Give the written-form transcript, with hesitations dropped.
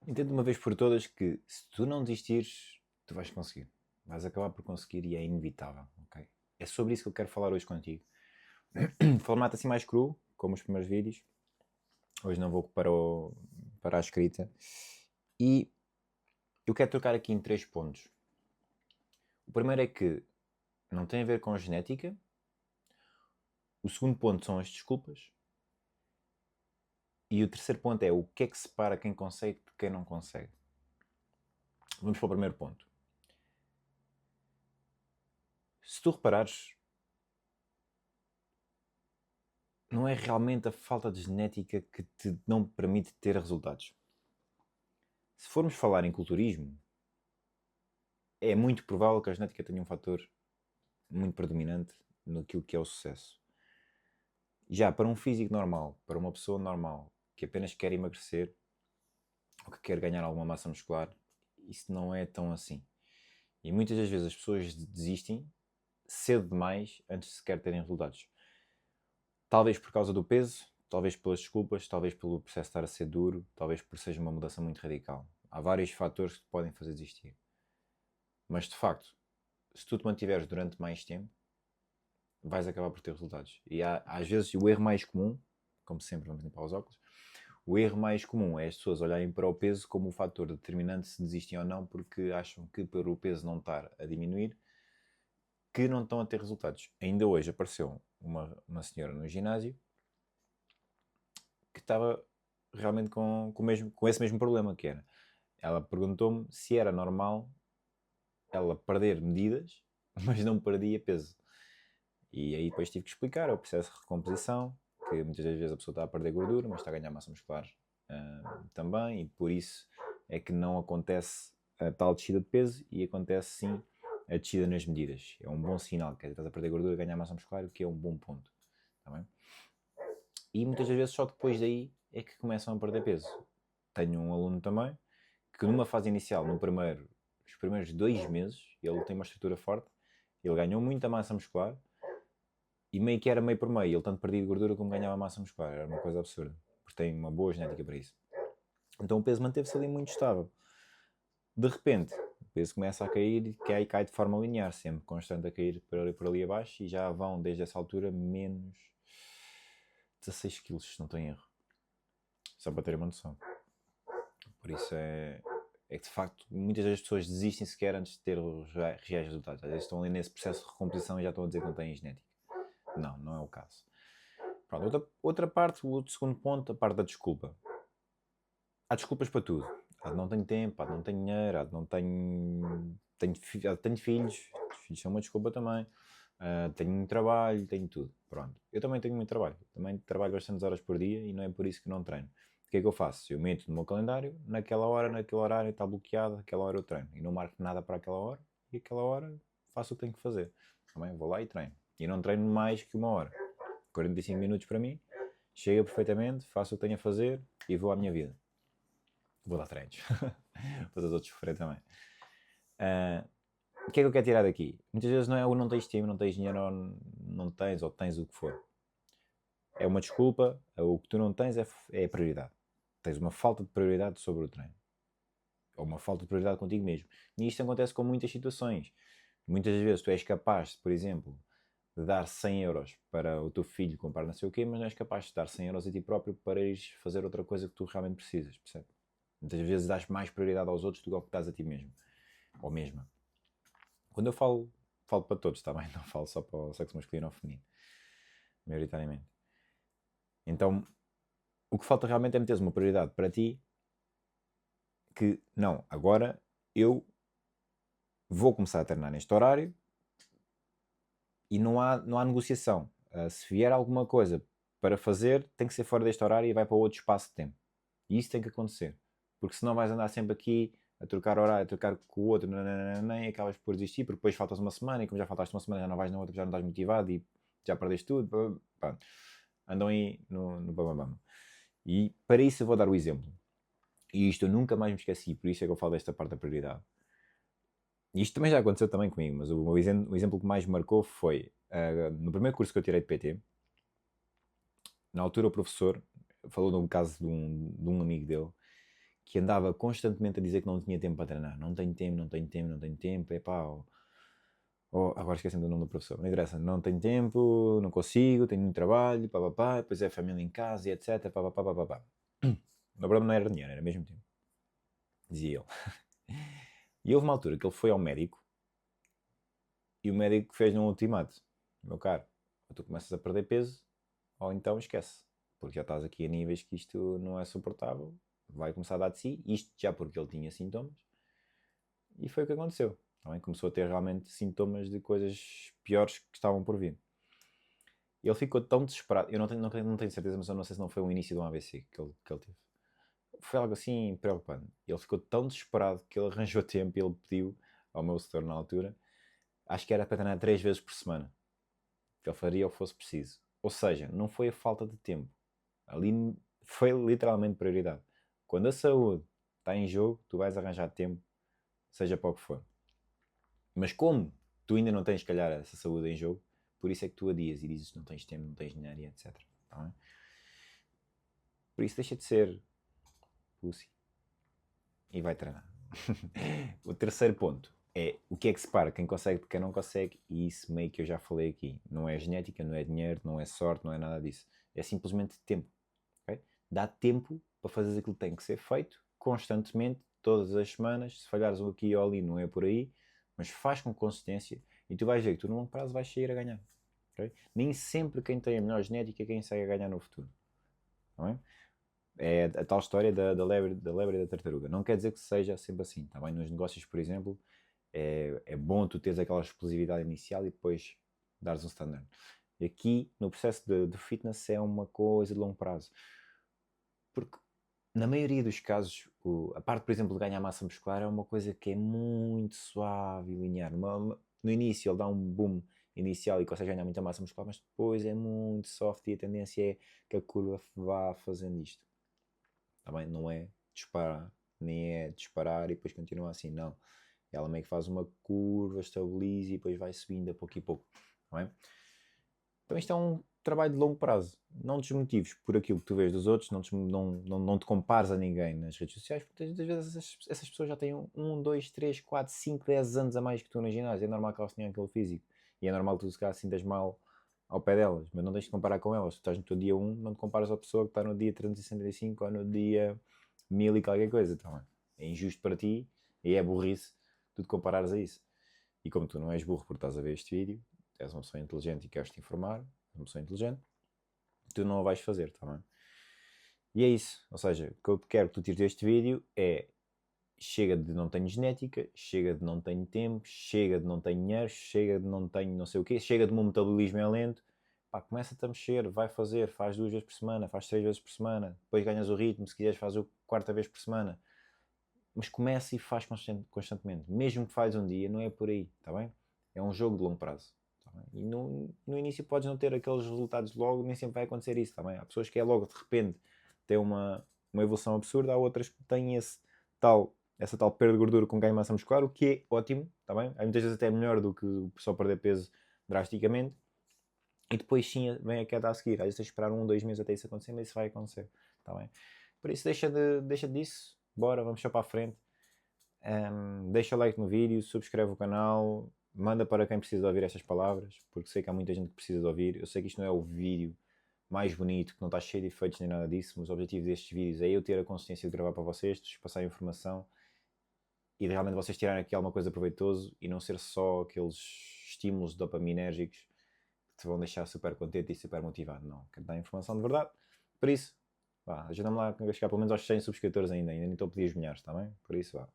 Entendo de uma vez por todas que se tu não desistires, tu vais conseguir. Vais acabar por conseguir e é inevitável, ok? É sobre isso que eu quero falar hoje contigo. Formato assim mais cru, como os primeiros vídeos. Hoje não vou para a escrita. E eu quero trocar aqui em 3 pontos. O primeiro é que não tem a ver com genética. O segundo ponto são as desculpas. E o terceiro ponto é o que é que separa quem consegue de quem não consegue. Vamos para o primeiro ponto. Se tu reparares, não é realmente a falta de genética que te não permite ter resultados. Se formos falar em culturismo, é muito provável que a genética tenha um fator muito predominante naquilo que é o sucesso. Já para um físico normal, para uma pessoa normal, que apenas quer emagrecer ou que quer ganhar alguma massa muscular, isso não é tão assim. E muitas das vezes as pessoas desistem cedo demais antes de sequer terem resultados. Talvez por causa do peso, talvez pelas desculpas, talvez pelo processo estar a ser duro, talvez por seja uma mudança muito radical. Há vários fatores que te podem fazer desistir. Mas de facto, se tu te mantiveres durante mais tempo, vais acabar por ter resultados. E às vezes o erro mais comum, como sempre, vamos limpar os óculos, o erro mais comum é as pessoas olharem para o peso como um fator determinante se desistem ou não, porque acham que por o peso não estar a diminuir, que não estão a ter resultados. Ainda hoje apareceu uma senhora no ginásio que estava realmente com esse mesmo problema, que era, ela perguntou-me se era normal ela perder medidas, mas não perdia peso. E aí depois tive que explicar o processo de recomposição, que muitas das vezes a pessoa está a perder gordura, mas está a ganhar massa muscular também, e por isso é que não acontece a tal descida de peso e acontece sim a descida nas medidas. É um bom sinal, quer dizer, estás a perder gordura e ganhar massa muscular, o que é um bom ponto. Tá bem? E muitas das vezes só depois daí é que começam a perder peso. Tenho um aluno também que numa fase inicial, os primeiros 2 meses, ele tem uma estrutura forte, ele ganhou muita massa muscular e meio que era meio por meio, ele tanto perdia gordura como ganhava massa muscular, era uma coisa absurda, porque tem uma boa genética para isso. Então o peso manteve-se ali muito estável. De repente, o peso começa a cair e cai de forma linear, sempre constante a cair por ali abaixo e já vão desde essa altura menos 16 quilos, se não estou em erro. Só para ter uma noção. Por isso é que de facto muitas das pessoas desistem sequer antes de ter os reais resultados. Às vezes estão ali nesse processo de recomposição e já estão a dizer que não têm genética. Não, não é o caso. Pronto, outra parte, o outro segundo ponto, a parte da desculpa. Há desculpas para tudo. Não tenho tempo, não tenho dinheiro, não tenho filhos. Os filhos são uma desculpa também. Tenho muito trabalho, tenho tudo. Pronto. Eu também tenho muito trabalho. Também trabalho bastantes horas por dia e não é por isso que não treino. O que é que eu faço? Eu meto no meu calendário, naquela hora, naquele horário está bloqueado, aquela hora eu treino. E não marco nada para aquela hora e aquela hora faço o que tenho que fazer. Também vou lá e treino. E não treino mais que uma hora. 45 minutos para mim, chega perfeitamente, faço o que tenho a fazer e vou à minha vida. Vou dar treinos. Para os outros sofrer também. O que é que eu quero tirar daqui? Muitas vezes não é o não tens tempo, não tens dinheiro, ou tens o que for. É uma desculpa, o que tu não tens é a prioridade. Tens uma falta de prioridade sobre o treino. Ou uma falta de prioridade contigo mesmo. E isto acontece com muitas situações. Muitas vezes tu és capaz, por exemplo, de dar 100 euros para o teu filho comprar não sei o quê, mas não és capaz de dar 100 euros a ti próprio para ires fazer outra coisa que tu realmente precisas, percebe? Muitas vezes dás mais prioridade aos outros do que ao que dás a ti mesmo. Ou mesma. Quando eu falo para todos, está bem? Não falo só para o sexo masculino ou feminino. Maioritariamente. Então, o que falta realmente é meteres uma prioridade para ti que, não, agora eu vou começar a treinar neste horário e não há negociação. Se vier alguma coisa para fazer, tem que ser fora deste horário e vai para outro espaço de tempo. E isso tem que acontecer. Porque senão vais andar sempre aqui a trocar horário, a trocar com o outro, e acabas por desistir, porque depois faltas uma semana e como já faltaste uma semana já não vais na outra, já não estás motivado e já perdeste tudo. Pronto. Andam aí no bam. E para isso eu vou dar o exemplo. E isto eu nunca mais me esqueci, por isso é que eu falo desta parte da prioridade. E isto também já aconteceu também comigo, mas o exemplo que mais me marcou foi no primeiro curso que eu tirei de PT. Na altura o professor falou de um caso de um amigo dele que andava constantemente a dizer que não tinha tempo para treinar. Não tenho tempo, não tenho tempo, não tenho tempo. Epá, agora esqueci-me do nome do professor. Não interessa. Não tenho tempo, não consigo, tenho muito trabalho, papapá, depois é família em casa e etc. Papapá, papapá. O problema não era dinheiro, era mesmo tempo. Dizia ele. E houve uma altura que ele foi ao médico e o médico fez-lhe um ultimato. Meu caro, ou tu começas a perder peso ou então esquece. Porque já estás aqui a níveis que isto não é suportável. Vai começar a dar de si. Isto já porque ele tinha sintomas. E foi o que aconteceu. Também começou a ter realmente sintomas de coisas piores que estavam por vir. Ele ficou tão desesperado. Eu não tenho certeza, mas eu não sei se não foi o início de um AVC que ele teve. Foi algo assim preocupante. Ele ficou tão desesperado que ele arranjou tempo e ele pediu ao meu setor na altura, acho que era para treinar 3 vezes por semana, que ele faria o que fosse preciso. Ou seja, não foi a falta de tempo. Ali foi literalmente prioridade. Quando a saúde está em jogo, tu vais arranjar tempo, seja para o que for. Mas como tu ainda não tens, se calhar, essa saúde em jogo, por isso é que tu adias e dizes que não tens tempo, não tens dinheiro, etc. Tá bem? Por isso deixa de ser pussy e vai treinar. O terceiro ponto é o que é que separa quem consegue de quem não consegue, e isso meio que eu já falei aqui. Não é genética, não é dinheiro, não é sorte, não é nada disso. É simplesmente tempo. Okay? Dá tempo para fazer aquilo que tem que ser feito constantemente, todas as semanas. Se falhares um aqui ou ali, não é por aí, mas faz com consistência e tu vais ver que tu no longo prazo vais sair a ganhar. Okay? Nem sempre quem tem a melhor genética é quem sai a ganhar no futuro. Não é? É a tal história da lebre e da tartaruga. Não quer dizer que seja sempre assim. Tá bem? Nos negócios, por exemplo, é bom tu teres aquela explosividade inicial e depois dares um standard. E aqui, no processo de fitness, é uma coisa de longo prazo. Porque, na maioria dos casos, a parte, por exemplo, de ganhar massa muscular é uma coisa que é muito suave e linear. No início ele dá um boom inicial e consegue ganhar muita massa muscular, mas depois é muito soft e a tendência é que a curva vá fazendo isto. Tá bem? Não é disparar, nem é disparar e depois continua assim, não. Ela meio que faz uma curva, estabiliza e depois vai subindo a pouco e pouco. Tá bem? Então isto é um trabalho de longo prazo. Não te desmotives por aquilo que tu vês dos outros, não te compares a ninguém nas redes sociais, porque muitas vezes essas pessoas já têm 1, 2, 3, 4, 5, 10 anos a mais que tu no ginásio. É normal que elas tenham aquele físico. E é normal que tu se calhar sintas mal ao pé delas, mas não deixes de comparar com elas. Tu estás no teu dia 1, não te comparas à pessoa que está no dia 365 ou no dia 1000 e qualquer coisa. Então, é injusto para ti e é burrice tu te comparares a isso. E como tu não és burro porque estás a ver este vídeo, és uma pessoa inteligente e queres te informar, uma pessoa inteligente, tu não o vais fazer, tá bem? E é isso, ou seja, o que eu quero que tu tires deste vídeo é: chega de não tenho genética, chega de não tenho tempo, chega de não tenho dinheiro, chega de não tenho não sei o quê, chega de meu metabolismo é lento. Pá, começa-te a mexer, vai fazer, faz 2 vezes por semana, faz 3 vezes por semana, depois ganhas o ritmo, se quiseres faz o 4ª vez por semana. Mas começa e faz constantemente. Mesmo que faz um dia, não é por aí, está bem? É um jogo de longo prazo. Tá bem? E no início podes não ter aqueles resultados logo, nem sempre vai acontecer isso, está bem? Há pessoas que é logo de repente têm uma evolução absurda, há outras que têm essa tal perda de gordura com ganho de massa muscular, o que é ótimo, está bem? Há muitas vezes até melhor do que só perder peso drasticamente. E depois sim vem a queda a seguir. Às vezes tens de esperar 1, 2 meses até isso acontecer, mas isso vai acontecer, está bem? Por isso deixa disso, bora, vamos só para a frente. Deixa o like no vídeo, subscreve o canal, manda para quem precisa de ouvir estas palavras, porque sei que há muita gente que precisa de ouvir. Eu sei que isto não é o vídeo mais bonito, que não está cheio de efeitos nem nada disso, mas o objetivo destes vídeos é eu ter a consciência de gravar para vocês, de passar a informação e de realmente vocês tirarem aqui alguma coisa proveitoso e não ser só aqueles estímulos dopaminérgicos que te vão deixar super contente e super motivado. Não, quero dar informação de verdade. Por isso, vá, ajuda-me lá a chegar pelo menos aos 100 subscritores ainda nem estou a pedir os milhares, está bem? Por isso, vá.